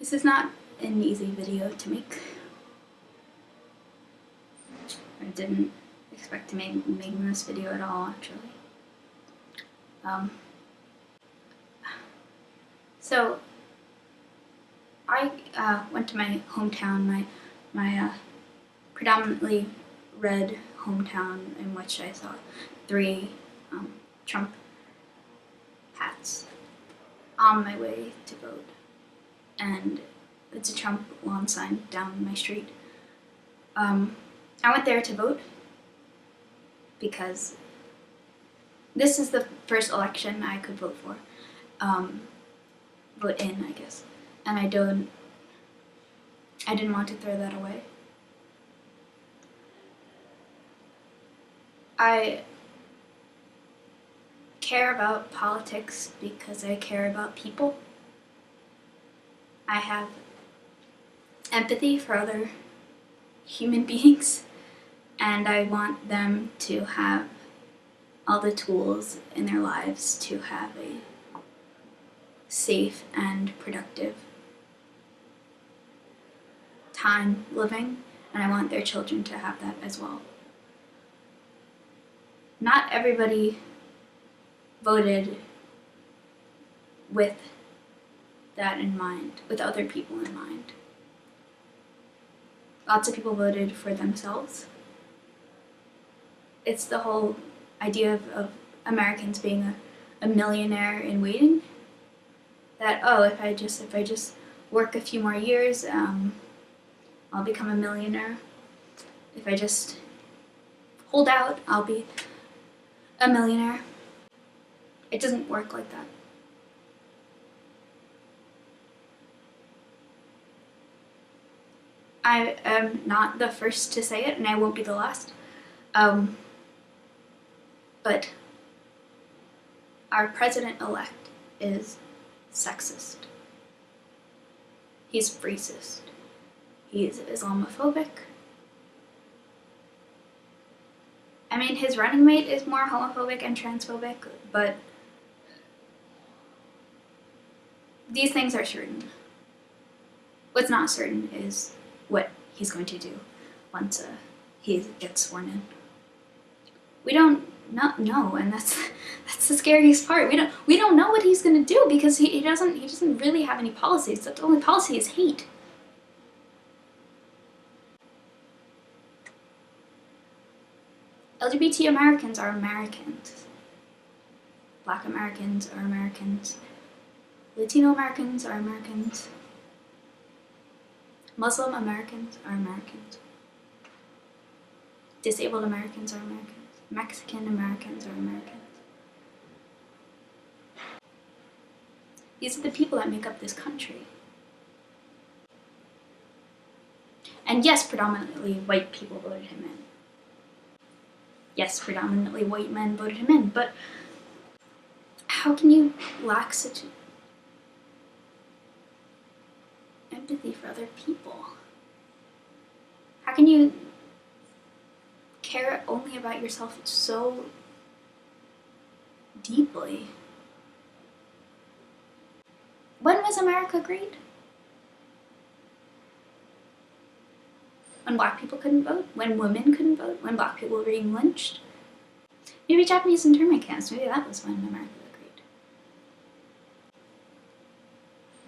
This is not an easy video to make. I didn't expect to make this video at all, actually. So I went to my hometown, my predominantly red hometown, in which I saw 3 Trump hats on my way to vote. And it's a Trump lawn sign down my street. I went there to vote because this is the first election I could vote for. Vote in, I guess. And I didn't want to throw that away. I care about politics because I care about people. I have empathy for other human beings, and I want them to have all the tools in their lives to have a safe and productive time living, and I want their children to have that as well. Not everybody voted with that in mind, with other people in mind. Lots of people voted for themselves. It's the whole idea of Americans being a millionaire in waiting. That, oh, if I just work a few more years, I'll become a millionaire. If I just hold out, I'll be a millionaire. It doesn't work like that. I am not the first to say it, and I won't be the last. But our president-elect is sexist. He's racist. He's Islamophobic. I mean, his running mate is more homophobic and transphobic, but these things are certain. What's not certain is what he's going to do once he gets sworn in. We don't know, and that's the scariest part. We don't know what he's going to do because he doesn't really have any policies. The only policy is hate. LGBT Americans are Americans. Black Americans are Americans. Latino Americans are Americans. Muslim Americans are Americans. Disabled Americans are Americans. Mexican Americans are Americans. These are the people that make up this country. And yes, predominantly white people voted him in. Yes, predominantly white men voted him in, but how can you lack such empathy for other people? How can you care only about yourself so deeply? When was America great? When black people couldn't vote? When women couldn't vote? When black people were being lynched? Maybe Japanese internment camps, maybe that was when America was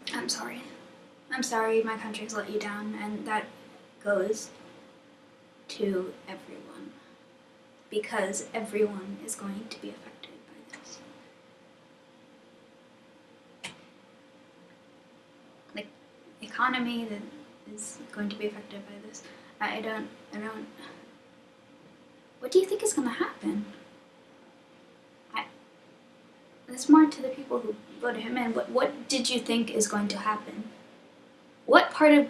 great. I'm sorry. I'm sorry my country's let you down, and that goes to everyone. Because everyone is going to be affected by this. The economy that is going to be affected by this. I don't, what do you think is going to happen? There's more to the people who voted him in. What did you think is going to happen? What part of...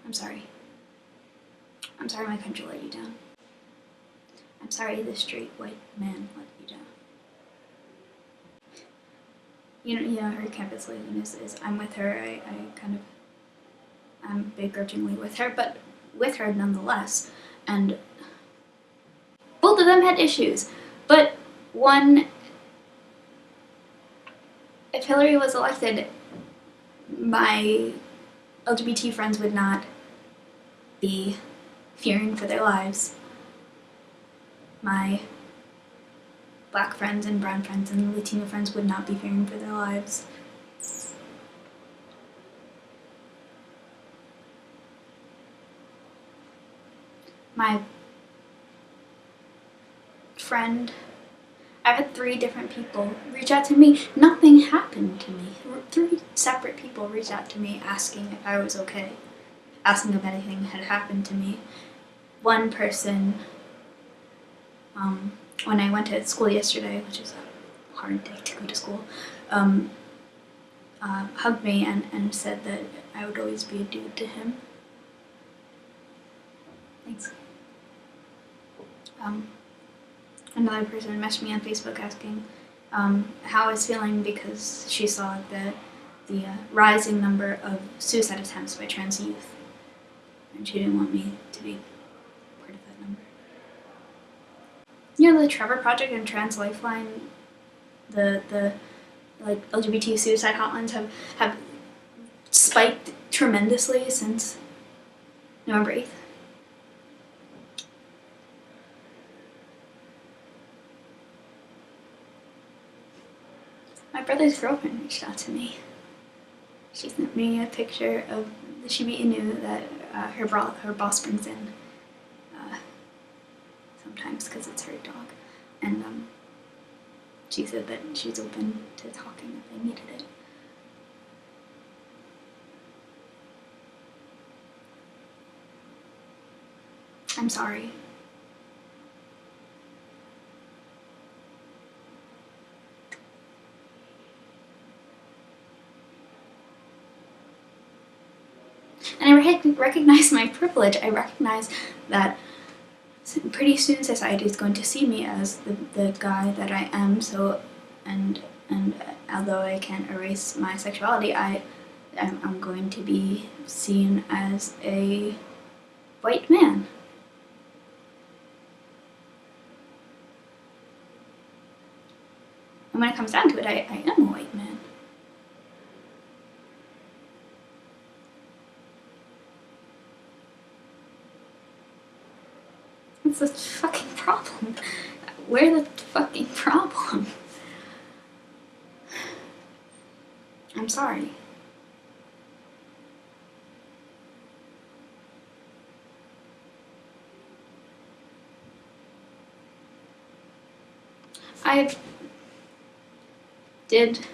I'm sorry. I'm sorry my country let you down. I'm sorry the straight white man let you down. You know, her campus slogan is I'm with her. I'm begrudgingly with her, but with her nonetheless. And both of them had issues, but one if Hillary was elected, my LGBT friends would not be fearing for their lives. My Black friends and brown friends and Latino friends would not be fearing for their lives. My friend, I've had 3 different people reach out to me. Nothing happened to me. 3 separate people reached out to me asking if I was okay, asking if anything had happened to me. One person, when I went to school yesterday, which is a hard day to go to school, hugged me and said that I would always be a dude to him. Thanks. Another person messaged me on Facebook asking how I was feeling because she saw the rising number of suicide attempts by trans youth, and she didn't want me to be part of that number. You know, the Trevor Project and Trans Lifeline, the like LGBT suicide hotlines have spiked tremendously since November 8th. My brother's girlfriend reached out to me. She sent me a picture of the Shiba Inu that her boss brings in sometimes because it's her dog, and she said that she's open to talking if they needed it. I'm sorry. And I recognize my privilege. I recognize that pretty soon society is going to see me as the guy that I am. So, and although I can't erase my sexuality, I'm going to be seen as a white man. And when it comes down to it, I am a white man. It's the fucking problem. We're the fucking problem. I'm sorry. I did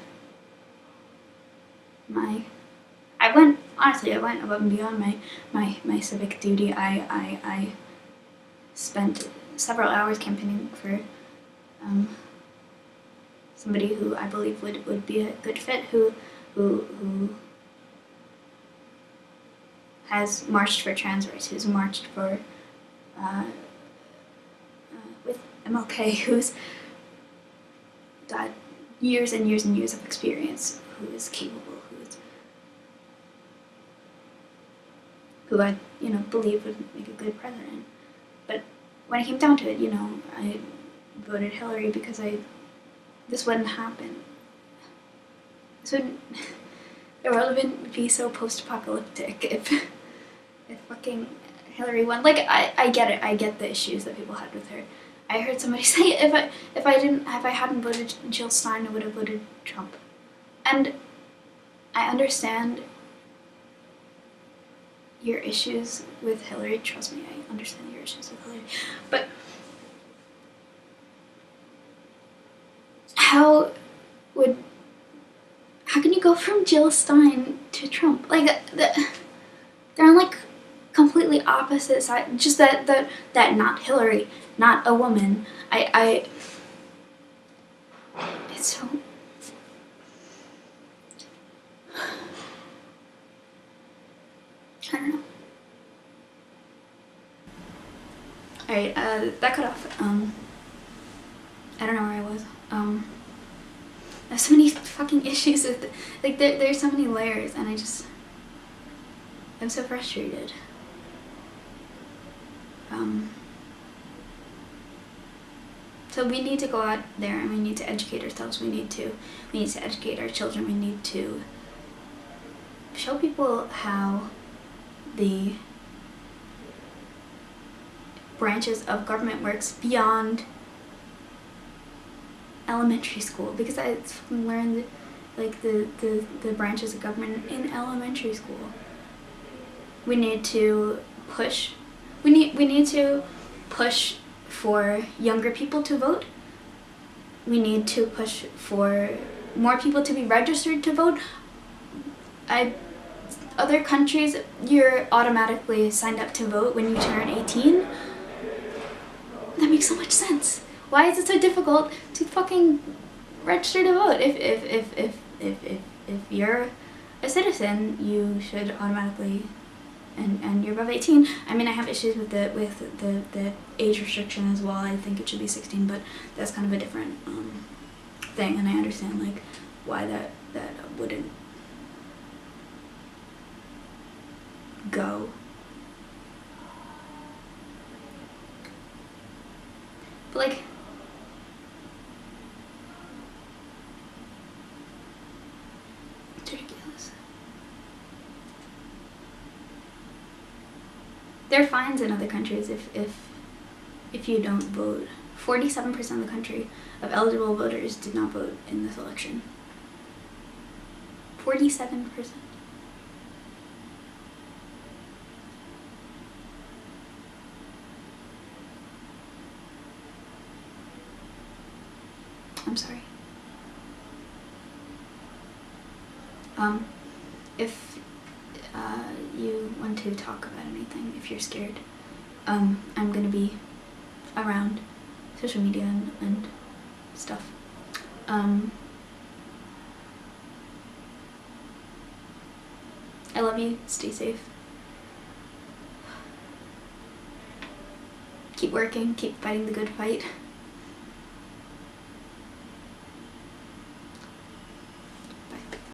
my... I went above and beyond my civic duty. I spent several hours campaigning for somebody who I believe would be a good fit, who has marched for trans rights, who's marched for with MLK, who's got years and years and years of experience, who is capable, who I believe would make a good president. But when it came down to it, I voted Hillary because this wouldn't happen. The world wouldn't be so post-apocalyptic if fucking Hillary won. Like, I get it. I get the issues that people had with her. I heard somebody say if I hadn't voted Jill Stein, I would have voted Trump. And I understand your issues with Hillary. Trust me, I understand your issues with Hillary. But how can you go from Jill Stein to Trump? Like, they're on like completely opposite sides. Just that not Hillary, not a woman. It's so... I don't know. Alright, that cut off. I don't know where I was. There's so many fucking issues with, like, there's so many layers, and I'm so frustrated. So we need to go out there and we need to educate ourselves. We need to educate our children. We need to show people how the branches of government works beyond elementary school, because I learned like the branches of government in elementary school. We need to push for younger people to vote. We need to push for more people to be registered to vote. Other countries, you're automatically signed up to vote when you turn 18. That makes so much sense. Why is it so difficult to fucking register to vote? If you're a citizen, you should automatically, and you're above 18. I mean, I have issues with the age restriction as well. I think it should be 16, but that's kind of a different thing, and I understand like why that wouldn't go. But like, it's ridiculous. There are fines in other countries if you don't vote. 47% of the country of eligible voters did not vote in this election. 47%. I'm sorry. If you want to talk about anything, if you're scared, I'm gonna be around social media and stuff. I love you. Stay safe. Keep working. Keep fighting the good fight.